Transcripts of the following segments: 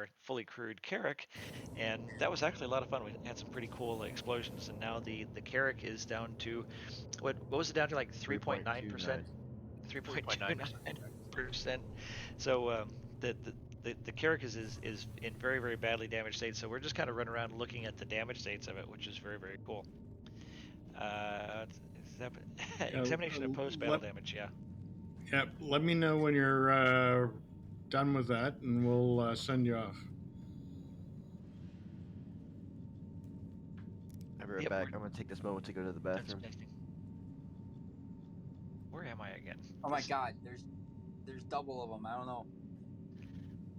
our fully crewed Carrack, and that was actually a lot of fun. We had some pretty cool explosions, and now the Carrack is down to what was it down to, like 3.9%? 3.29%. So the Carrack is in very, very badly damaged state. So we're just kind of running around looking at the damage states of it, which is very, very cool. Examination of post-battle damage, yeah. Yeah, let me know when you're done with that, and we'll send you off. I'll be right back. I'm going to take this moment to go to the bathroom. Where am I again? Oh my god, there's double of them. I don't know.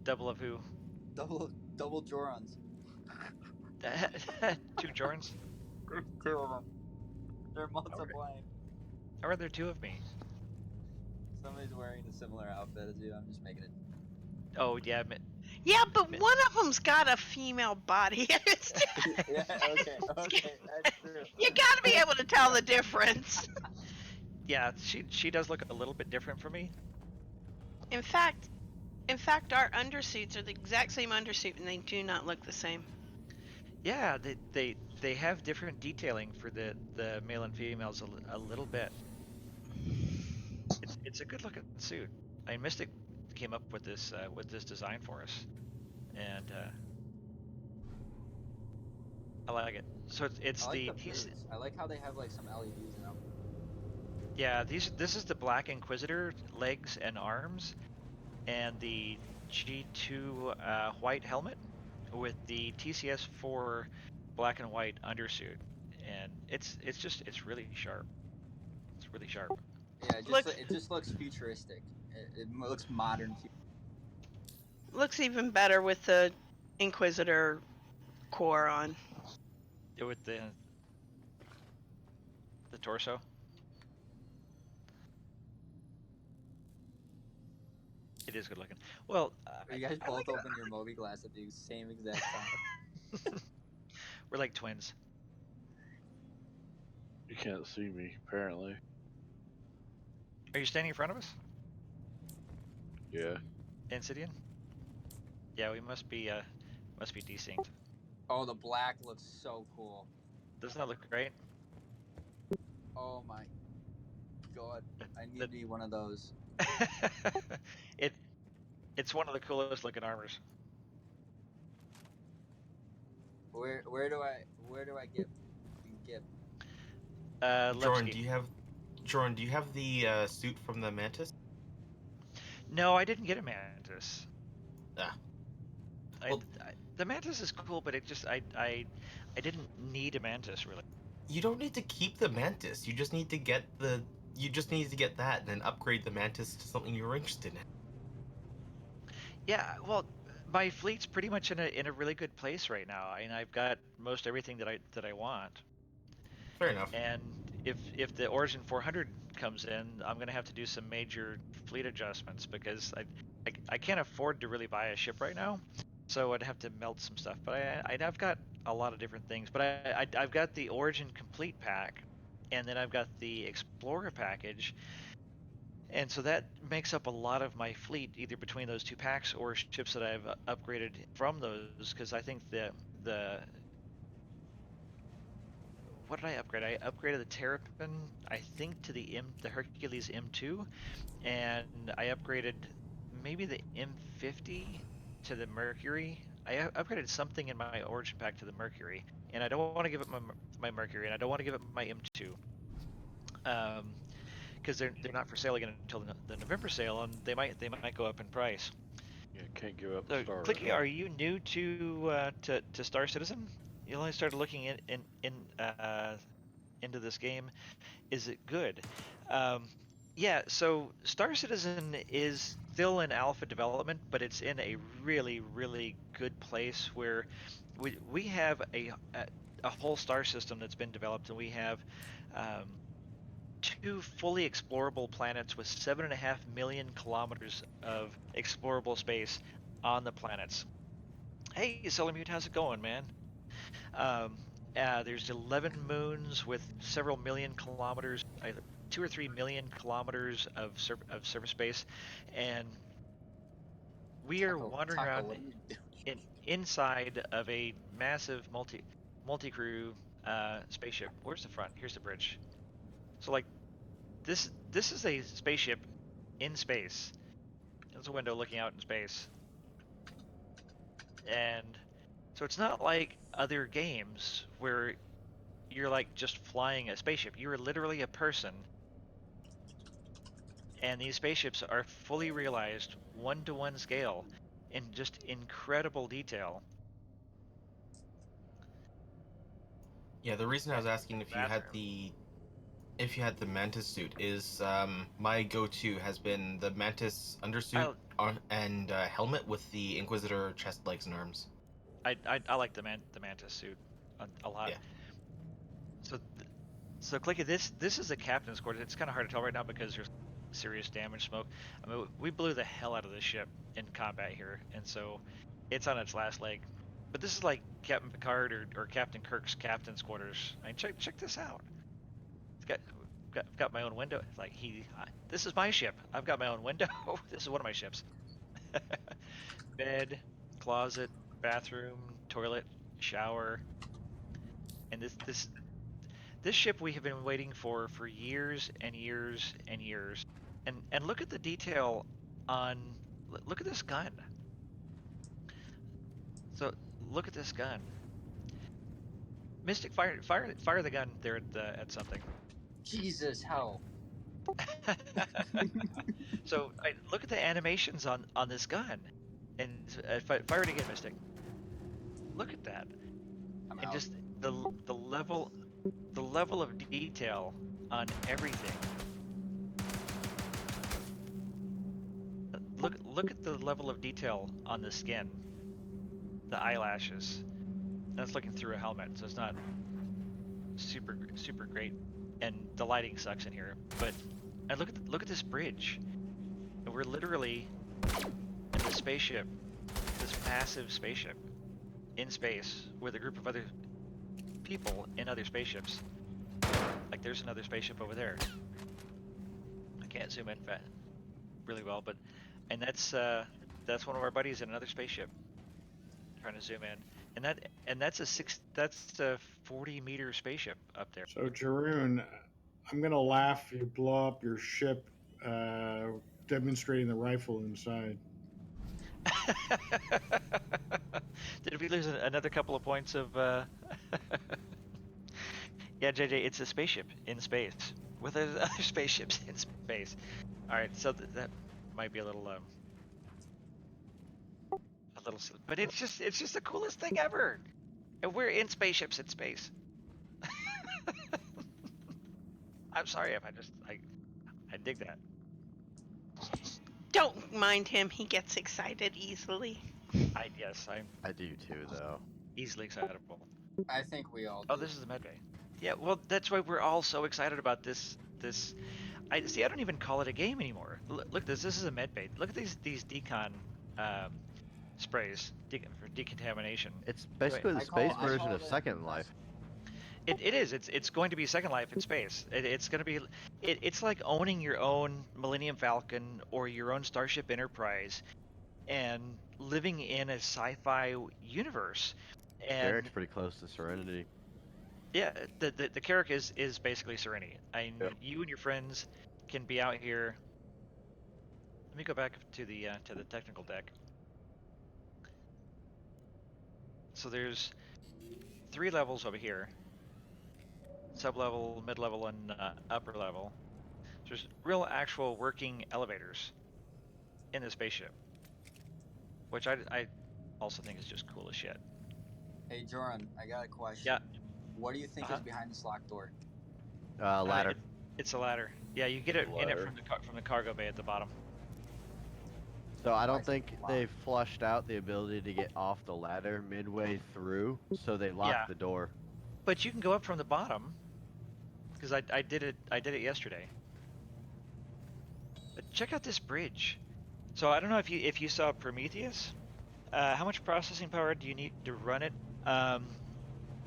Double of who? Double Jorunns. 2 Jorunns? 2 of them. They're multiplying. How are there 2 of me? Somebody's wearing a similar outfit as you. I'm just making it. Oh yeah. Yeah, but one of them's got a female body. Yeah, okay, that's true. You gotta be able to tell the difference. Yeah, she does look a little bit different from me. In fact, our undersuits are the exact same undersuit, and they do not look the same. Yeah, they have different detailing for the male and females a little bit. It's a good looking suit. I mean, Mystic came up with this design for us, and I like it. So it's I like the boots. I like how they have like some LEDs in them. Yeah, this is the Black Inquisitor legs and arms, and the G2 white helmet with the TCS4 black and white undersuit, and it's really sharp. It's really sharp. Yeah, it just looks futuristic. It looks modern. Looks even better with the Inquisitor core on. With the torso. It is good looking. Well, you guys both open your Moby glass at the same exact time. We're like twins. You can't see me, apparently. Are you standing in front of us? Yeah. Insidian? Yeah, we must be desynced. Oh, the black looks so cool. Doesn't that look great? Oh my god, I need to be one of those. It's one of the coolest looking armors. Where do I get? Jorunn, do you have the suit from the Mantis? No, I didn't get a Mantis. Ah. Well, the Mantis is cool, but I didn't need a Mantis really. You don't need to keep the Mantis. You just need to get that and then upgrade the Mantis to something you're interested in. Yeah, well, my fleet's pretty much in a really good place right now. I mean, I've got most everything that I want. Fair enough. And if the Origin 400 comes in, I'm going to have to do some major fleet adjustments because I can't afford to really buy a ship right now. So I'd have to melt some stuff. But I've got a lot of different things. But I've got the Origin Complete pack, and then I've got the Explorer package. And so that makes up a lot of my fleet, either between those 2 packs or ships that I've upgraded from those. Because I think what did I upgrade? I upgraded the Terrapin, I think, to the Hercules M2, and I upgraded maybe the M50 to the Mercury. I upgraded something in my Origin pack to the Mercury, and I don't want to give up my Mercury, and I don't want to give up my M2. Because they're not for sale again until the November sale, and they might go up in price. Yeah, can't give up So, Star. Clicky, are you new to Star Citizen? You only started looking into this game. Is it good? Yeah. So Star Citizen is still in alpha development, but it's in a really, really good place where we have a whole star system that's been developed, and we have 2 fully explorable planets with 7.5 million kilometers of explorable space on the planets. Hey, Celamute, how's it going, man? There's 11 moons with several million kilometers, 2 or 3 million kilometers of surface space, and we are wandering around. inside of a massive multi-crew spaceship. Where's the front? Here's the bridge. So like this is a spaceship in space. There's a window looking out in space. And so it's not like other games where you're like just flying a spaceship. You are literally a person. And these spaceships are fully realized, one-to-one scale, in just incredible detail. Yeah, the reason I was asking if you had the Mantis suit is my go-to has been the Mantis undersuit and helmet with the Inquisitor chest, legs, and arms. I like the Mantis suit a lot. Yeah. So click at this. This is a captain's quarters. It's kind of hard to tell right now because there's serious damage smoke. I mean, we blew the hell out of this ship in combat here, and so it's on its last leg. But this is like Captain Picard or Captain Kirk's captain's quarters. I mean, check this out. It's got my own window. Like this is my ship. I've got my own window. This is one of my ships. Bed, closet, bathroom, toilet, shower, and this ship we have been waiting for years and years and years. And look at the detail on. Look at this gun. So look at this gun. Mystic, fire the gun there at something. Jesus, how? So look at the animations on this gun, and fire it again, Mystic. Look at that, I'm and out. just the level of detail on everything. Look at the level of detail on the skin, the eyelashes. That's looking through a helmet, so it's not super great, and the lighting sucks in here. But and look at this bridge. And we're literally in the spaceship, this massive spaceship in space with a group of other people in other spaceships. Like there's another spaceship over there. I can't zoom in really well, but and that's one of our buddies in another spaceship. Trying to zoom in, and that's a 40-meter spaceship up there. So, Jorunn, I'm going to laugh if you blow up your ship demonstrating the rifle inside. Did we lose another couple of points of... Yeah, JJ, it's a spaceship in space with other spaceships in space. Alright, so that might be a little but it's just the coolest thing ever. And we're in spaceships in space. I'm sorry if I dig that. Don't mind him. He gets excited easily. I do too, though. easily excitable. I think we all do. Oh, this is the medbay. Yeah, well, that's why we're all so excited about this. I don't even call it a game anymore. Look at this. This is a medbay. Look at these decon sprays for decontamination. It's basically the space version of Second Life. It is. It's going to be Second Life in space. It's going to be. It's like owning your own Millennium Falcon or your own Starship Enterprise, and living in a sci-fi universe. And Carrack's pretty close to Serenity. yeah, the Carrack is basically Serenity. Yep. You and your friends can be out here. Let me go back to the technical deck. So there's 3 levels over here. Sub-level, mid-level, and upper level. There's real actual working elevators in the spaceship, which I also think is just cool as shit. Hey, Jorunn, I got a question. Yeah. What do you think is behind this locked door? Ladder. It's a ladder. Yeah, you get it in it from the cargo bay at the bottom. So I don't think they flushed out the ability to get off the ladder midway through, so they locked the door. But you can go up from the bottom, because I did it yesterday. But check out this bridge. So I don't know if you saw Prometheus. How much processing power do you need to run it?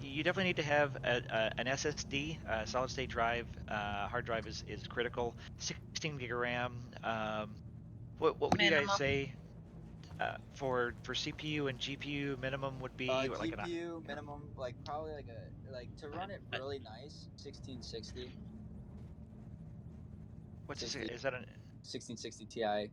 You definitely need to have an SSD, solid state drive. Hard drive is critical. 16 gig of RAM. What would you guys say? For CPU and GPU minimum would be what, like GPU minimum, like probably like to run it really nice, 1660. what's 60, this? Is that an 1660 Ti.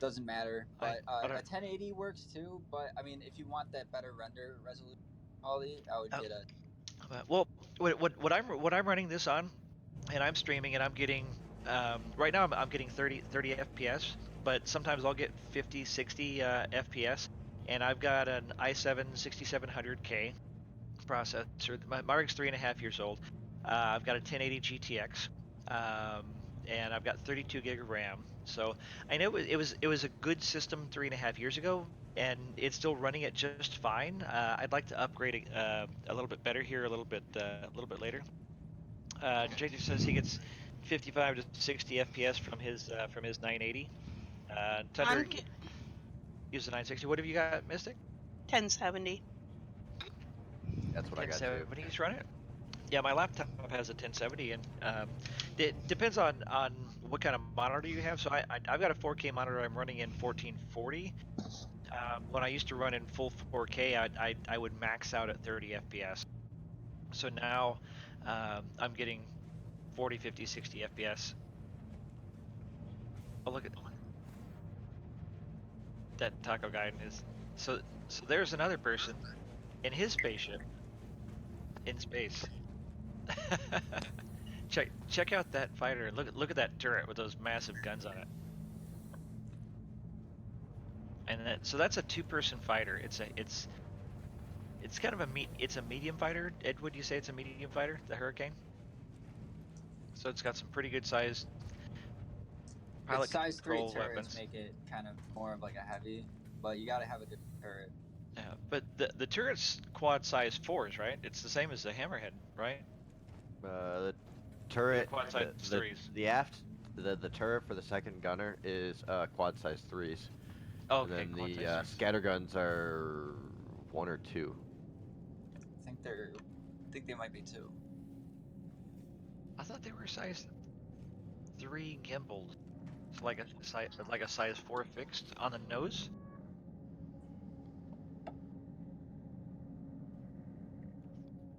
Doesn't matter, but I a don't, 1080 works too. But I mean, if you want that better render resolution quality, I would oh, get a. well, what I'm running this on, and I'm streaming and I'm getting right now I'm getting 30 FPS, but sometimes I'll get 50, 60 FPS, and I've got an i7 6700K processor. My rig's 3.5 years old. I've got a 1080 GTX, and I've got 32 gig of RAM. So I know it was a good system 3.5 years ago, and it's still running it just fine. I'd like to upgrade it a little bit better here, a little bit later. JJ says he gets 55 to 60 FPS from his 980. Thunder uses a 960. What have you got, Mystic? 1070. That's what I got too. 1070. He's running it. Yeah, my laptop has a 1070, and it depends on what kind of monitor you have. So I've got a 4K monitor. I'm running in 1440. When I used to run in full 4K, I would max out at 30 FPS. So now I'm getting 40, 50, 60 FPS. Oh, look at that taco guy in his. So there's another person in his spaceship in space. check out that fighter. Look at that turret with those massive guns on it. And so that's a two-person fighter. It's kind of it's a medium fighter. Ed, would you say it's a medium fighter, the Hurricane? So it's got some pretty good sized pilot Size 3 control turrets weapons. make it kind of more of like a heavy, but you gotta have a good turret. Yeah, but the turret's quad size 4s, right? It's the same as the Hammerhead, right? The turret, Quad size 3s. the turret for the second gunner is quad size 3s. Oh, And okay. then the scatter guns are 1 or 2. I think they might be 2. I thought they were size 3 gimbaled. It's like a size 4 fixed on the nose.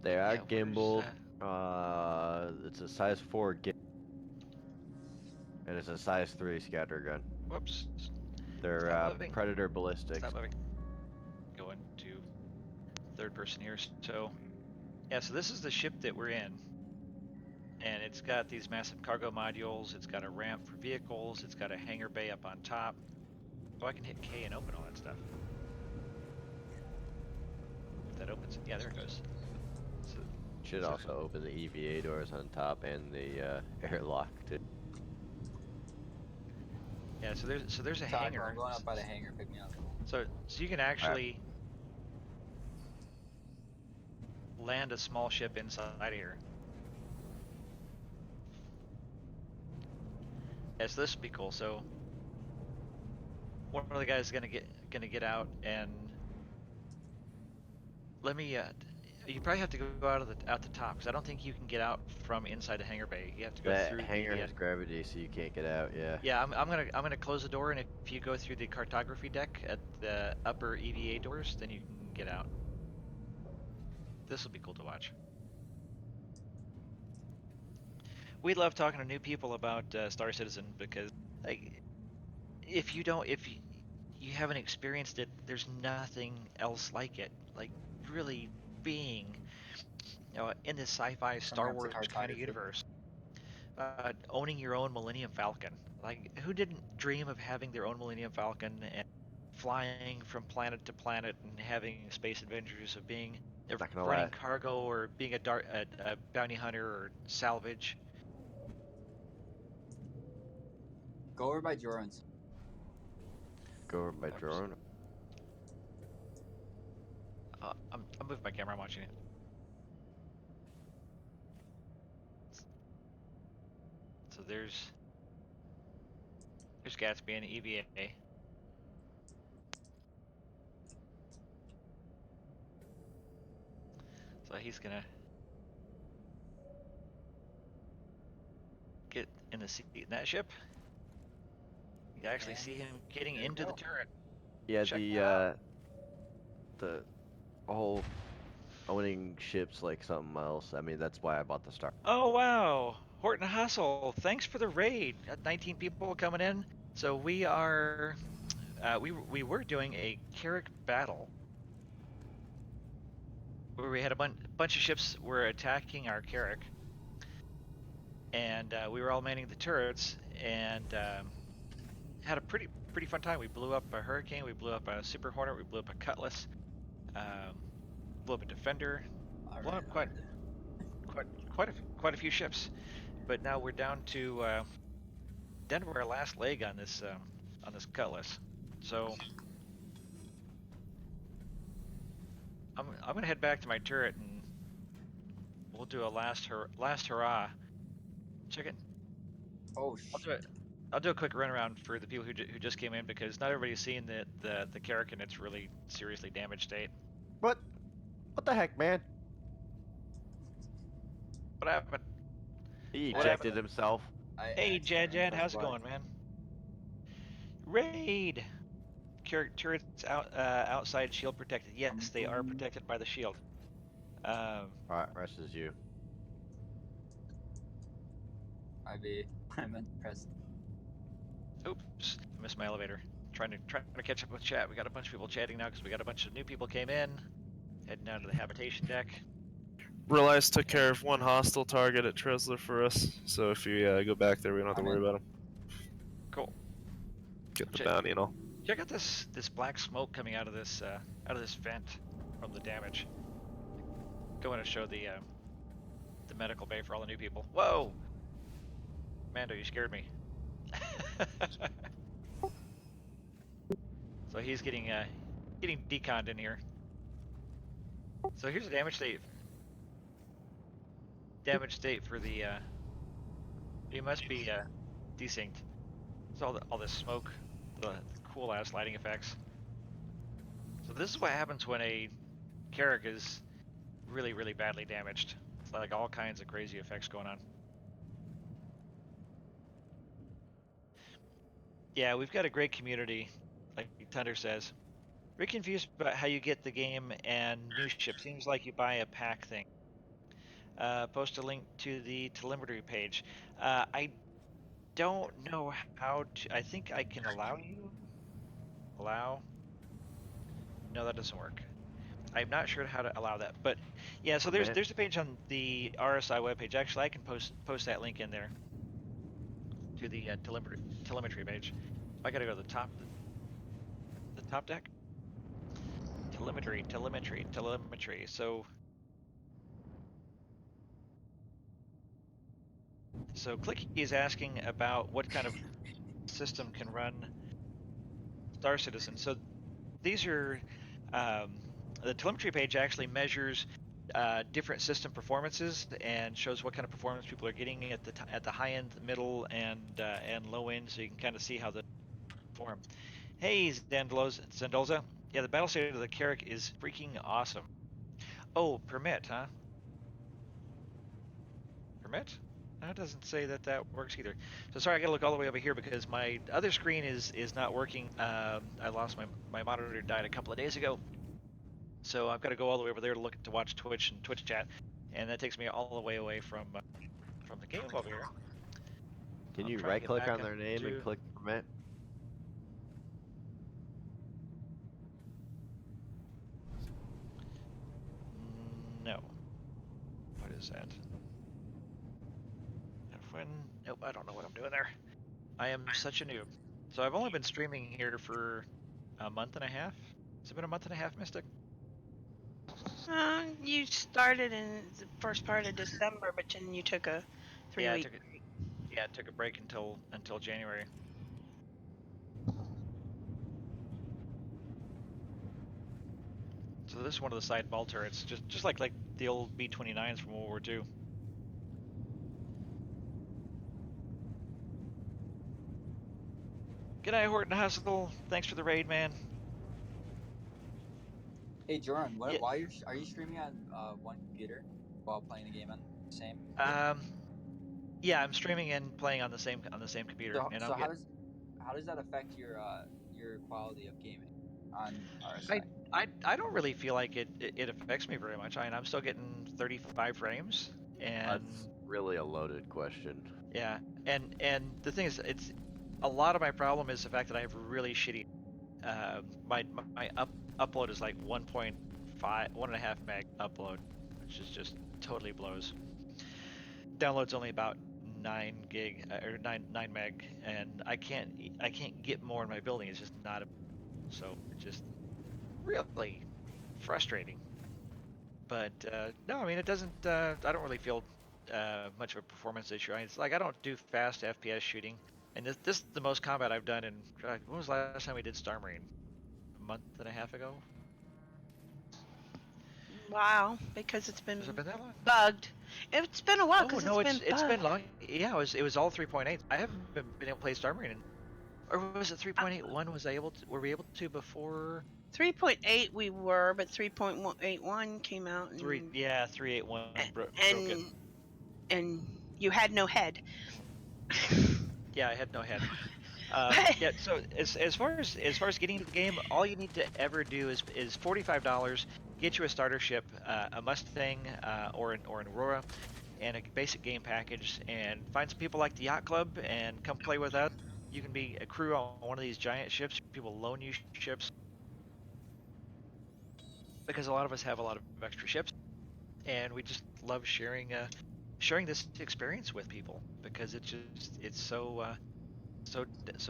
They are Yeah, gimbaled. It's a size 4 gimbal. And it's a size 3 scatter gun. Whoops. They're Predator ballistics. Stop moving. Going to third person here. So, yeah, so this is the ship that we're in. And it's got these massive cargo modules. It's got a ramp for vehicles. It's got a hangar bay up on top. Oh, I can hit K and open all that stuff. If that opens, yeah, there it goes. So, Should also open the EVA doors on top and the airlock too. yeah, so there's a hangar. I'm going up by the hangar. Pick me up. So you can actually land a small ship inside here. Yes, this would be cool. So one of the guys is gonna get out, and let me. You probably have to go out the top, because I don't think you can get out from inside the hangar bay. You have to go through. That hangar has gravity, so you can't get out. Yeah. Yeah, I'm gonna close the door, and if you go through the cartography deck at the upper EVA doors, then you can get out. This will be cool to watch. We love talking to new people about Star Citizen, because like if you haven't experienced it, there's nothing else like it. Like really being in this sci-fi Star Wars kind of universe, owning your own Millennium Falcon. Like who didn't dream of having their own Millennium Falcon and flying from planet to planet and having space adventures, of being running cargo, or being a bounty hunter or salvage. Go over by Jorunn. Go over by Jorunn. I'm moving my camera. I'm watching it. So there's Gatsby and EVA. So he's gonna get in the seat in that ship. You actually see him getting There you into the go. turret. Yeah, Check the whole owning ships like something else. I mean, that's why I bought the Star. Oh wow, Horton Hustle, thanks for the raid. Got 19 people coming in. So we are, we were doing a Carrack battle where we had a bunch of ships were attacking our Carrack, and we were all manning the turrets and had a pretty fun time. We blew up a Hurricane, we blew up a Super Hornet, we blew up a Cutlass, um, blew up a Defender, blew up quite a few ships. But now we're down to our last leg on this Cutlass. So I'm gonna head back to my turret and we'll do a last hurrah. Check it. Oh I'll do a quick run around for the people who just came in because not everybody's seen the Carrack in its really seriously damaged state. What the heck, man? What happened? He What ejected himself. Hey Jad, accidentally how's it pressed Y. going, man? Raid. Carrack turrets outside shield protected. Yes, they are protected by the shield. All right, rest is you. I meant to press. Oops, I missed my elevator. Trying to catch up with chat. We got a bunch of people chatting now because we got a bunch of new people came in. Heading down to the habitation deck. Realize took care of one hostile target at Tresler for us, so if you go back there, we don't have to worry about him. Cool. Get the bounty and all. Check out this black smoke coming out of this vent from the damage. Going to show the medical bay for all the new people. Whoa, Mando, you scared me. So he's getting deconned in here. So here's the damage state. Damage state for the. It must be desynced. So all this smoke, the cool ass lighting effects. So this is what happens when a Carrack is really badly damaged. It's like all kinds of crazy effects going on. Yeah, we've got a great community, like Thunder says. Very confused about how you get the game and new ship. Seems like you buy a pack thing. Post a link to the telemetry page. I don't know how to. I think I can allow you. Allow. No, that doesn't work. I'm not sure how to allow that, but yeah. So there's a page on the RSI webpage. Actually, I can post that link in there to the telemetry page. I gotta go to the top deck. Telemetry. So Clicky is asking about what kind of system can run Star Citizen. So these are the telemetry page actually measures different system performances and shows what kind of performance people are getting at the high end, middle, and low end, so you can kind of see how they perform. Hey, Zendolza. Yeah, the battle state of the Carrack is freaking awesome. Oh, permit, huh? Permit? No, it doesn't say that works either. So sorry, I gotta look all the way over here because my other screen is not working. I lost my monitor, died a couple of days ago. So I've got to go all the way over there to watch Twitch and Twitch chat, and that takes me all the way away from the game over here. Can you right click on their name and click permit? No. What is that? Nope, I don't know what I'm doing there. I am such a noob. So I've only been streaming here for a month and a half. Has it been a month and a half, Mystic? You started in the first part of December, but then you took a 3-week. I took a break until January. So this is one of the side ball turrets, just like the old B-29s from World War II. G'day, Horton Hustle. Thanks for the raid, man. Hey Jorunn, are you streaming on one computer while playing the game on the same? Yeah, I'm streaming and playing on the same computer. So, and how how does that affect your quality of gaming on our side? I don't really feel like it affects me very much. I mean, I'm still getting 35 frames, and That's really a loaded question. yeah, and the thing is, it's a lot of my problem is the fact that I have really shitty. My upload is like 1.5, 1.5 meg upload, which is just totally blows. Download's only about 9 gig or 9 meg, and I can't get more in my building. It's just not a, so it's just really frustrating. But no, I mean it doesn't. I don't really feel much of a performance issue. It's like I don't do fast FPS shooting, and this is the most combat I've done in. When was the last time we did Star Marine? A month and a half ago. Wow, because it's been Has it been that long? bugged. It's been a while Oh because no, it's been it's been bugged. long. Yeah, it was all 3.8. I haven't been able to play Star Marine, or was it 3.81? Was I able to? Were we able to before? 3.8 we were, but 3.81 came out and 381 broke and it. and you had no head. Yeah, I had no head. Yeah, so as far as getting into the game, all you need to ever do is $45, get you a starter ship, a Mustang, or an Aurora, and a basic game package, and find some people like the Yacht Club and come play with us. You can be a crew on one of these giant ships. People loan you ships because a lot of us have a lot of extra ships, and we just love sharing this experience with people because it's so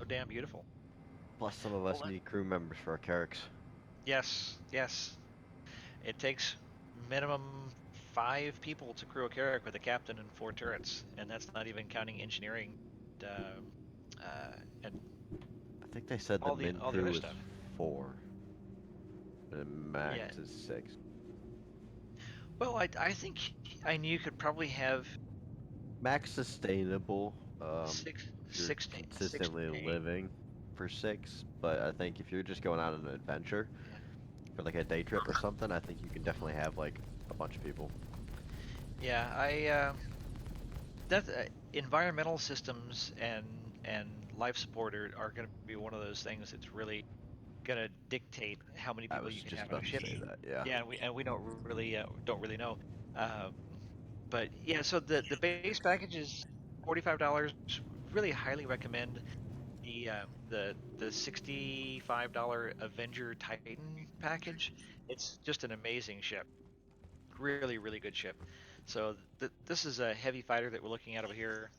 damn beautiful. Plus, some of us Well, need crew members for our Carracks. yes, yes. It takes minimum 5 people to crew a Carrack with a captain and 4 turrets, and that's not even counting engineering, and I think they said the all the min other crew is stuff. 4, and max Yeah. is 6. Well, I think I knew you could probably have Max sustainable. six If you're six to consistently 8. living for 6, but I think if you're just going out on an adventure Yeah. for like a day trip or something, I think you can definitely have like a bunch of people. Yeah, that environmental systems and life support are going to be one of those things that's really going to dictate how many I people was you can just have on a about to ship. say that. Yeah. Yeah, and we don't really know. Um, but yeah, so the base package is $45. Really highly recommend the $65 Avenger Titan package. It's just an amazing ship. Really, really good ship. So this is a heavy fighter that we're looking at over here,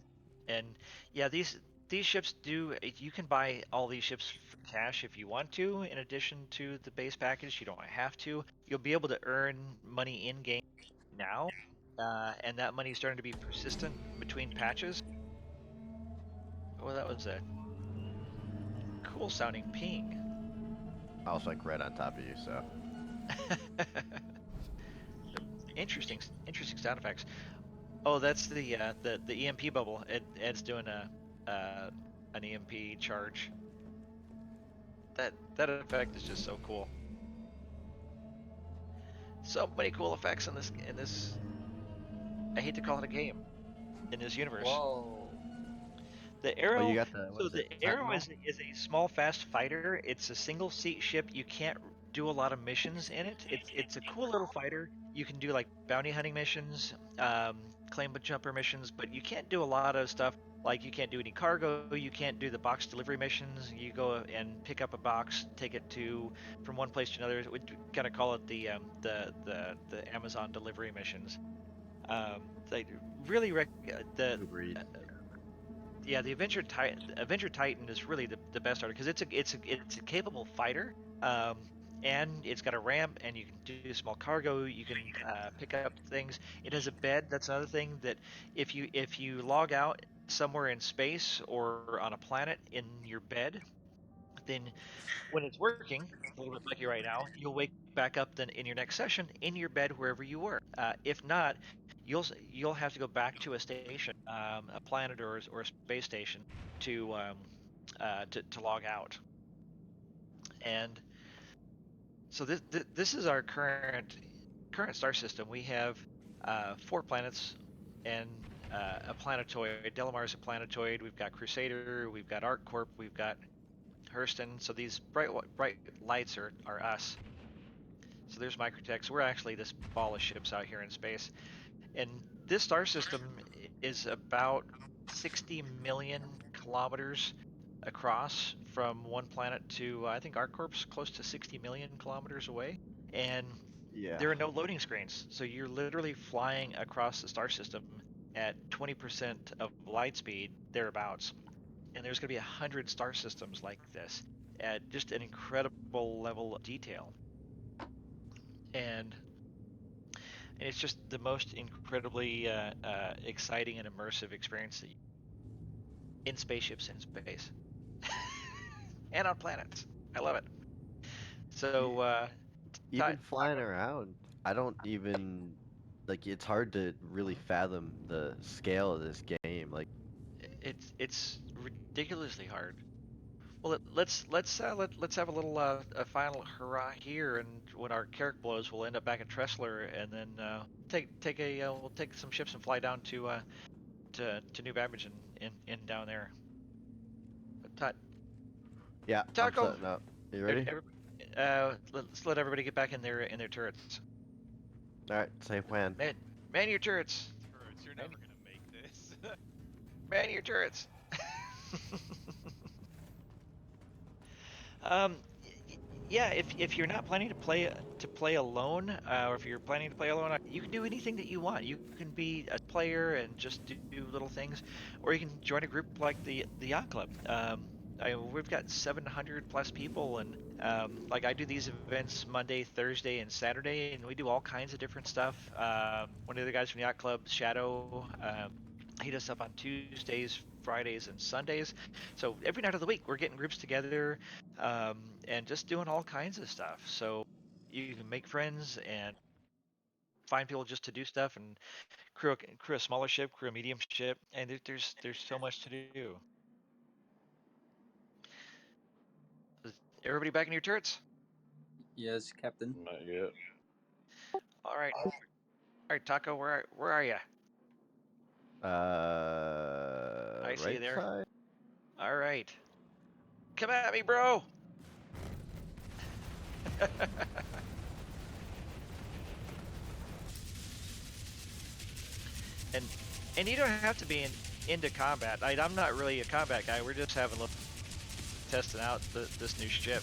and yeah, these ships do. You can buy all these ships for cash if you want to. In addition to the base package, you don't have to. You'll be able to earn money in game now, and that money is starting to be persistent between patches. Well, that was a cool sounding ping. I was like right on top of you, so. Interesting sound effects. Oh, that's the EMP bubble. Ed's doing an EMP charge. That effect is just so cool. So many cool effects in this. I hate to call it a game in this universe. Whoa. The Oh, you Arrow. got the, what So is the it, Arrow Sentinel? is a small, fast fighter. It's a single seat ship. You can't do a lot of missions in it. It's a cool little fighter. You can do like bounty hunting missions, claim jumper missions, but you can't do a lot of stuff. Like you can't do any cargo. You can't do the box delivery missions. You go and pick up a box, take it from one place to another. We kind of call it the Amazon delivery missions. They really the Uber Eats. yeah, the Avenger Titan is really the best starter because it's a capable fighter, and it's got a ramp, and you can do small cargo. You can pick up things. It has a bed. That's another thing that if you log out somewhere in space or on a planet in your bed, then when it's working, a little bit like you right now, you'll wake back up then in your next session in your bed wherever you were. If not, you'll have to go back to a station, a planet or a space station to log out. And so this is our current star system. We have 4 planets, and a planetoid. Delamar's a planetoid. We've got Crusader. We've got ArcCorp. We've got Hurston. So these bright lights are us. So there's Microtech. So we're actually this ball of ships out here in space. And this star system is about 60 million kilometers across from one planet to, I think ArcCorp's close to 60 million kilometers away. And Yeah. there are no loading screens. So you're literally flying across the star system at 20% of light speed, thereabouts. And there's going to be 100 star systems like this at just an incredible level of detail. And it's just the most incredibly exciting and immersive experience in spaceships in space and on planets. I love it. So even flying around, I don't even like. It's hard to really fathom the scale of this game. Like, it's ridiculously hard. Well, let's have a little a final hurrah here, and when our Carrack blows, we'll end up back at Tressler, and then we'll take some ships and fly down to New Babbage and down there. But yeah, Taco, I'm setting up. You ready? let's let everybody get back in their turrets. All right, safe plan. Man your turrets. You're never gonna make this. Man your turrets. Yeah, if you're not planning to play alone, or if you're planning to play alone, you can do anything that you want. You can be a player and just do little things, or you can join a group like the Yacht Club. We've got 700 plus people, and like I do these events Monday, Thursday, and Saturday, and we do all kinds of different stuff. One of the guys from the Yacht Club, Shadow, he does stuff on Tuesdays, Fridays, and Sundays. So every night of the week, we're getting groups together and just doing all kinds of stuff. So you can make friends and find people just to do stuff, and crew a smaller ship, crew a medium ship, and there's so much to do. Is everybody back in your turrets? Yes, Captain. Not yet. All right, Taco, where are you? I see Right you there. side. All right, come at me, bro. and you don't have to be into combat. I'm not really a combat guy. We're just having a little testing out this new ship.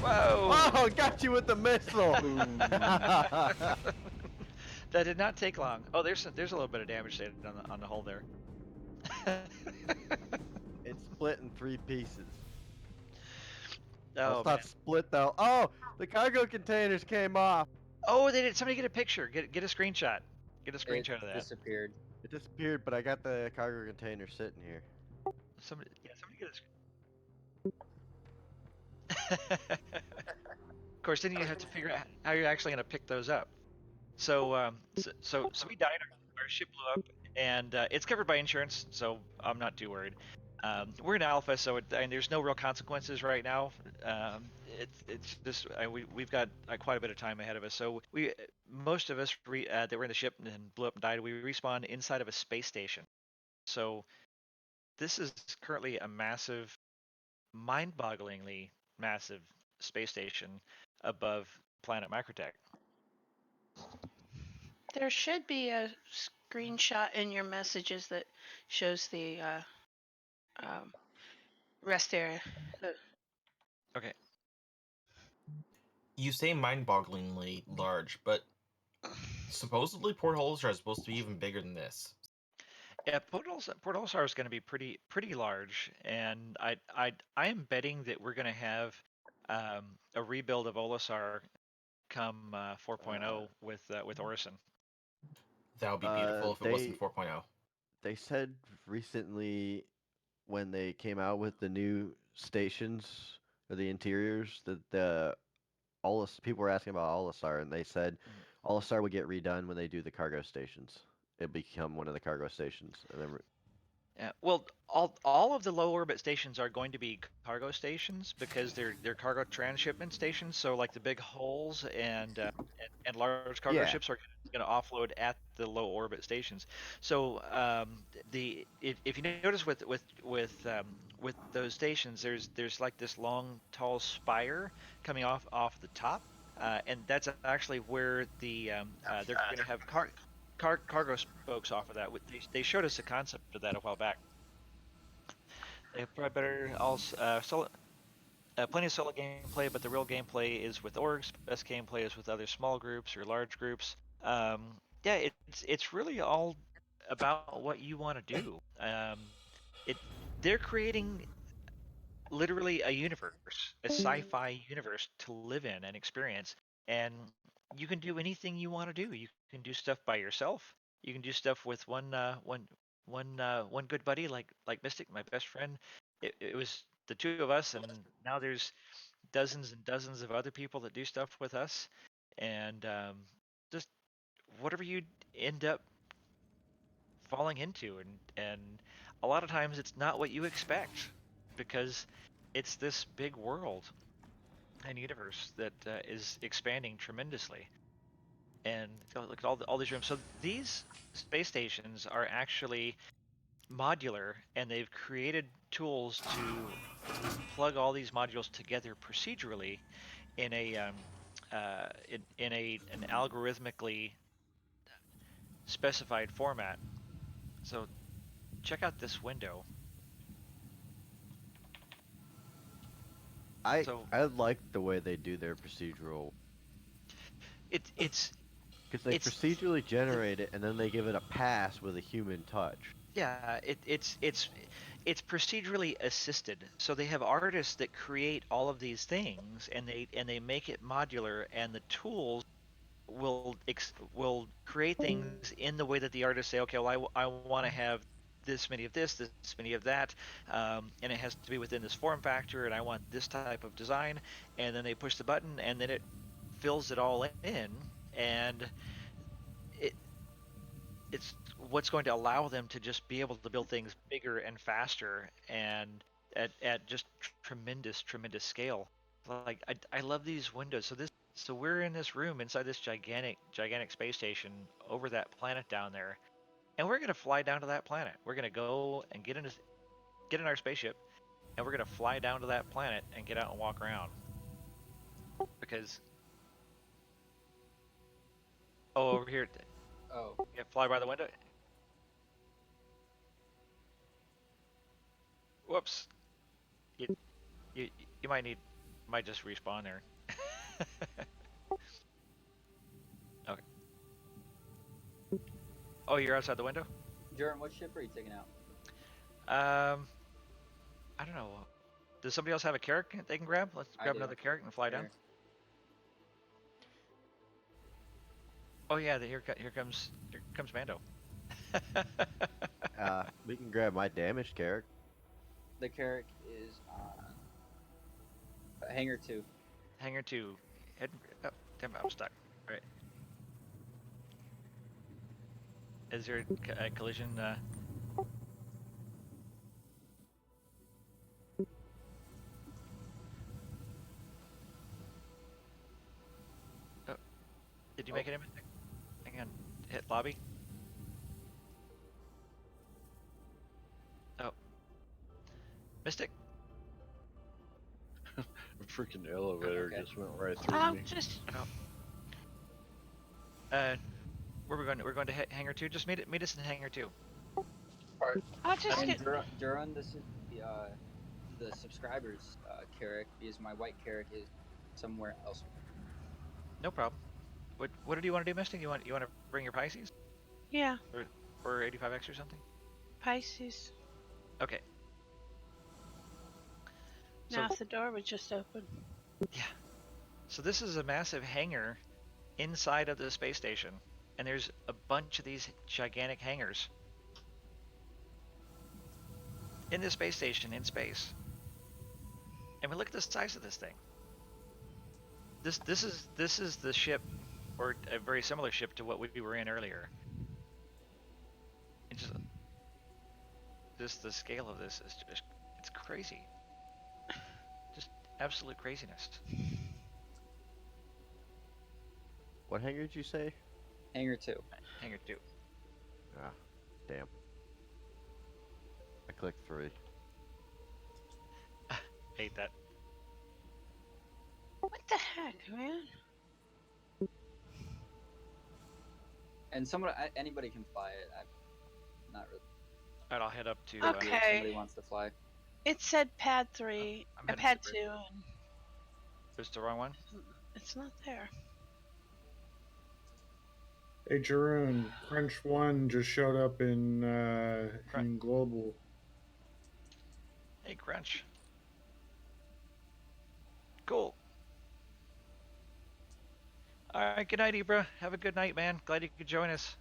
Whoa! Oh, got you with the missile. That did not take long. Oh, there's a little bit of damage there on the hull there. It's split in 3 pieces. Oh, it's not split though. Oh, the cargo containers came off. Oh, they did. Somebody get a picture. Get a screenshot. Get a screenshot of that. Disappeared. It disappeared, but I got the cargo container sitting here. Somebody get a. Of course, then you have to figure out how you're actually going to pick those up. So we died. Our ship blew up, and it's covered by insurance, so I'm not too worried. We're in alpha, so there's no real consequences right now. It's just we've got quite a bit of time ahead of us. So most of us that were in the ship and blew up and died, we respawned inside of a space station. So this is currently a massive, mind-bogglingly massive space station above planet Microtech. There should be a screenshot in your messages that shows the rest area. Okay. You say mind-bogglingly large, but supposedly Port Olisar is supposed to be even bigger than this. Yeah, Port Olisar is going to be pretty large, and I am betting that we're going to have a rebuild of Olisar come 4.0 with Orison. That would be beautiful if it wasn't 4.0. They said recently when they came out with the new stations or the interiors that people were asking about Olisar, and they said Olisar would get redone when they do the cargo stations. It become one of the cargo stations, and then. Yeah, well, all of the low orbit stations are going to be cargo stations because they're cargo transshipment stations. So like the big hulls and large cargo Yeah. ships are going to offload at the low orbit stations. So if you notice with those stations, there's like this long tall spire coming off the top, and that's actually where they're going to have cargo spokes off of that. They showed us a concept of that a while back. They probably better also plenty of solo gameplay, but the real gameplay is with orgs. Best gameplay is with other small groups or large groups. Yeah, it's really all about what you want to do. It they're creating literally a universe, a sci-fi universe to live in and experience, and you can do anything you want to do. You can do stuff by yourself. You can do stuff with one good buddy like Mystic, my best friend. It was the two of us, and now there's dozens and dozens of other people that do stuff with us, and just whatever you end up falling into, and a lot of times it's not what you expect because it's this big world and universe that is expanding tremendously. And look at all these rooms. So these space stations are actually modular, and they've created tools to plug all these modules together procedurally in an algorithmically specified format. So check out this window. So I like the way they do their procedural, it's because they it's procedurally generate it and then they give it a pass with a human touch. yeah, it's procedurally assisted. So they have artists that create all of these things, and they make it modular, and the tools will create things in the way that the artists say, okay, well, I want to have this many of this many of that, and it has to be within this form factor, and I want this type of design, and then they push the button, and then it fills it all in, and it it's what's going to allow them to just be able to build things bigger and faster and at just tremendous scale. Like I love these windows. So we're in this room inside this gigantic space station over that planet down there, and we're gonna fly down to that planet. We're gonna go and get in our spaceship, and we're gonna fly down to that planet and get out and walk around. Because over here, Oh, yeah, fly by the window. Whoops. You you you might just respawn there. Okay. Oh, you're outside the window? Jorunn, what ship are you taking out? I don't know. Does somebody else have a Carrack they can grab? Let's I grab do. another Carrack and fly down. Here. Oh yeah, here comes Mando. We can grab my damaged Carrack. The Carrack is on Hangar 2. Hangar 2. Head. Oh, damn it, I'm stuck. All right. Is there a collision? Oh, did you make any mistake? Hang on. Hit lobby. Oh. Mystic. A freaking elevator Okay. just went right through I'll me. just. Oh. Where we're going? We're going to Hangar 2. Just meet us in Hangar 2. I'll just And get. Jorunn, this is the subscribers Carrack, because my white Carrack is somewhere else. No problem. What did you want to do, Mystic? You want to bring your Pisces Yeah, or 85X or something? Pisces. Okay. Now, So if the door was just open. yeah. So this is a massive hangar inside of the space station, and there's a bunch of these gigantic hangars in the space station in space. And we look at the size of this thing. This is the ship, or a very similar ship to what we were in earlier. It just Just the scale of this is just, it's crazy. Just absolute craziness. What hangar did you say? Hangar 2. Hangar 2. Ah, damn. I clicked 3. Hate that. What the heck, man? And someone, anybody can fly it. I'm not really. Alright, I'll head up to. Okay. If somebody wants to fly. It said pad 3, I'm pad heading 2, and There's the wrong one. it's not there. Hey, Jorunn, Crunch 1 just showed up in Global. Hey, Crunch. Cool. Alright, good night, Ibra. Have a good night, man. Glad you could join us.